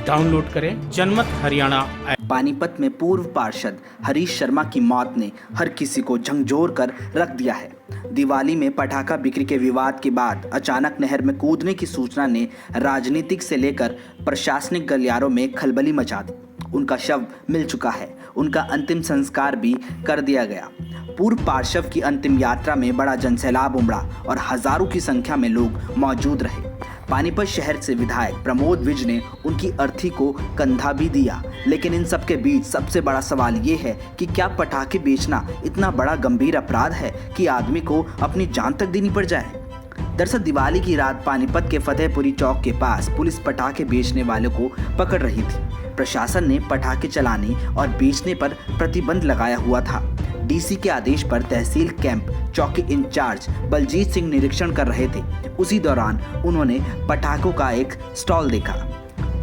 Download करें जनमत Haryana app. Panipat में पूर्व पार्षद हरीश शर्मा की मौत ने हर किसी को झकझोर कर रख दिया है। दिवाली में पटाखा बिक्री के विवाद के बाद अचानक नहर में कूदने की सूचना ने राजनीतिक से लेकर प्रशासनिक गलियारों में खलबली मचा दी। उनका शव मिल चुका है, उनका अंतिम संस्कार भी कर दिया गया। पूर्व पार्षद की अंतिम यात्रा में बड़ा जनसैलाब उमड़ा और हजारों की संख्या में लोग मौजूद रहे। पानीपत शहर से विधायक प्रमोद विज ने उनकी अर्थी को कंधा भी दिया। लेकिन इन सब के बीच सबसे बड़ा सवाल ये है कि क्या पटाखे बेचना इतना बड़ा गंभीर अपराध है कि आदमी को अपनी जान तक देनी पड़ जाए। दरअसल दिवाली की रात पानीपत के फतेहपुरी चौक के पास पुलिस पटाखे बेचने वालों को पकड़ रही थी। प्रशासन ने पटाखे चलाने और बेचने पर प्रतिबंध लगाया हुआ था। डीसी के आदेश पर तहसील कैंप चौकी इंचार्ज बलजीत सिंह निरीक्षण कर रहे थे। उसी दौरान उन्होंने पटाखों का एक स्टॉल देखा।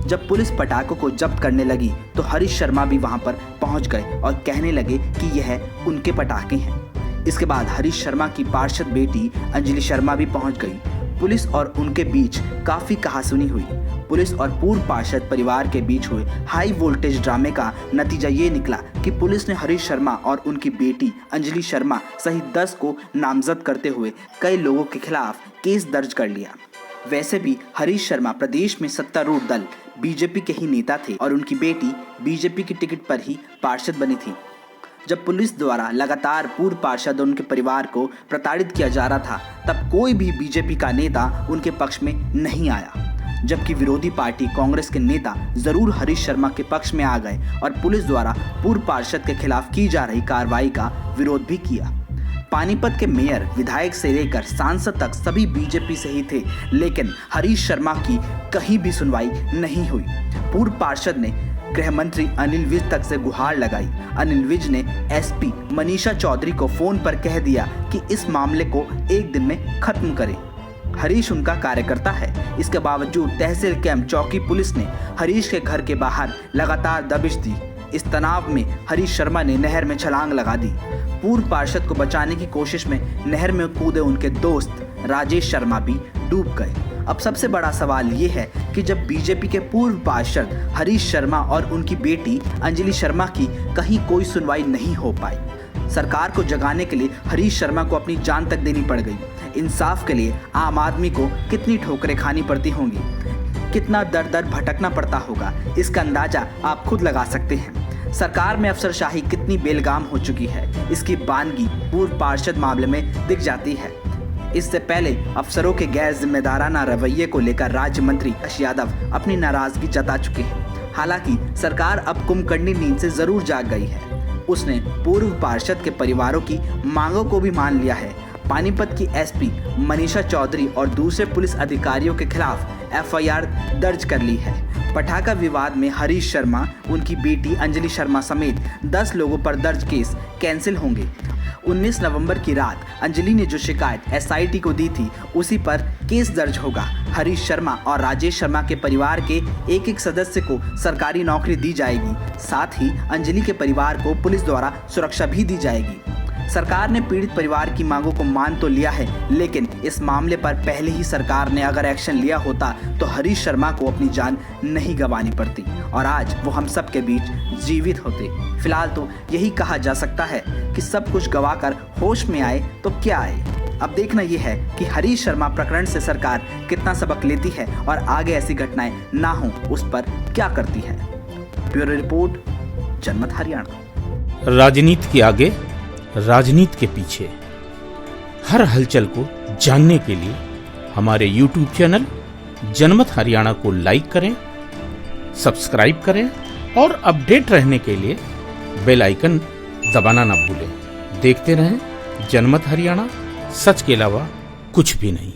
जब पुलिस पटाखों को जब्त करने लगी तो हरीश शर्मा भी वहां पर पहुंच गए और कहने लगे कि यह उनके पटाखे हैं। इसके बाद हरीश शर्मा की पार्षद बेटी अंजलि शर्मा भी पहुंच गई। पुलिस और उनके बीच काफी कहासुनी हुई। पुलिस और पूर्व पार्षद परिवार के बीच हुए हाई वोल्टेज ड्रामे का नतीजा ये निकला कि पुलिस ने हरीश शर्मा और उनकी बेटी अंजलि शर्मा सहित 10 को नामजद करते हुए कई लोगों के खिलाफ केस दर्ज कर लिया। वैसे भी हरीश शर्मा प्रदेश में सत्तारूढ़ दल बीजेपी के ही नेता थे और उनकी बेटी बीजेपी की टिकट पर ही पार्षद बनी थी। जब पुलिस द्वारा लगातार पूर्व पार्षद और उनके परिवार को प्रताड़ित किया जा रहा था, तब कोई भी बीजेपी का नेता उनके पक्ष में नहीं आया, जबकि विरोधी पार्टी कांग्रेस के नेता जरूर हरीश शर्मा के पक्ष में आ गए और पुलिस द्वारा पूर्व पार्षद के खिलाफ की जा रही कार्रवाई का विरोध भी किया। पानीपत के मेयर, विधायक से लेकर सांसद तक सभी बीजेपी से ही थे, लेकिन हरीश शर्मा की कहीं भी सुनवाई नहीं हुई। पूर्व पार्षद ने गृह मंत्री अनिल विज तक से गुहार लगाई। अनिल विज ने एसपी मनीषा चौधरी को फोन पर कह दिया कि इस मामले को एक दिन में खत्म करें। हरीश उनका कार्यकर्ता है। इसके बावजूद तहसील कैंप चौकी पुलिस ने हरीश के घर के बाहर लगातार दबिश दी। इस तनाव में हरीश शर्मा ने नहर में छलांग लगा दी। पूर्व पार्षद को बचाने की कोशिश में नहर में कूदे उनके दोस्त राजेश शर्मा भी डूब गए। अब सबसे बड़ा सवाल ये है कि जब बीजेपी के पूर्व पार्षद हरीश शर्मा और उनकी बेटी अंजलि शर्मा की कहीं कोई सुनवाई नहीं हो पाई, सरकार को जगाने के लिए हरीश शर्मा को अपनी जान तक देनी पड़ गई। इंसाफ के लिए आम आदमी को कितनी ठोकरें खानी पड़ती होंगी, कितना दर दर भटकना पड़ता होगा, इसका अंदाजा आप खुद लगा सकते हैं। सरकार में अफसरशाही कितनी बेलगाम हो चुकी है, इसकी बानगी पूर्व पार्षद मामले में दिख जाती है। इससे पहले अफसरों के गैर जिम्मेदाराना रवैये को लेकर राज्य मंत्री यश यादव अपनी नाराजगी जता चुके हैं। हालांकि सरकार अब कुंभकर्णी नींद से जरूर जाग गई है। उसने पूर्व पार्षद के परिवारों की मांगों को भी मान लिया है। पानीपत की एसपी मनीषा चौधरी और दूसरे पुलिस अधिकारियों के खिलाफ एफआईआर दर्ज कर ली है। पटाखा विवाद में हरीश शर्मा, उनकी बेटी अंजलि शर्मा समेत 10 लोगों पर दर्ज केस कैंसिल होंगे। 19 नवंबर की रात अंजलि ने जो शिकायत एसआईटी को दी थी, उसी पर केस दर्ज होगा। हरीश शर्मा और राजेश शर्मा के परिवार के एक एक सदस्य को सरकारी नौकरी दी जाएगी। साथ ही अंजलि के परिवार को पुलिस द्वारा सुरक्षा भी दी जाएगी। सरकार ने पीड़ित परिवार की मांगों को मान तो लिया है, लेकिन इस मामले पर पहले ही सरकार ने अगर एक्शन लिया होता तो हरीश शर्मा को अपनी जान नहीं गंवानी पड़ती और आज वो हम सब के बीच जीवित होते। फिलहाल तो यही कहा जा सकता है कि सब कुछ गंवाकर होश में आए तो क्या आए। अब देखना यह है कि हरीश शर्मा प्रकरण से सरकार कितना सबक लेती है और आगे ऐसी घटनाएं ना हो उस पर क्या करती है। ब्यूरो रिपोर्ट, जनमत हरियाणा। राजनीति के आगे, राजनीति के पीछे, हर हलचल को जानने के लिए हमारे YouTube चैनल जनमत हरियाणा को लाइक करें, सब्सक्राइब करें और अपडेट रहने के लिए बेल आइकन दबाना ना भूलें। देखते रहें जनमत हरियाणा, सच के अलावा कुछ भी नहीं।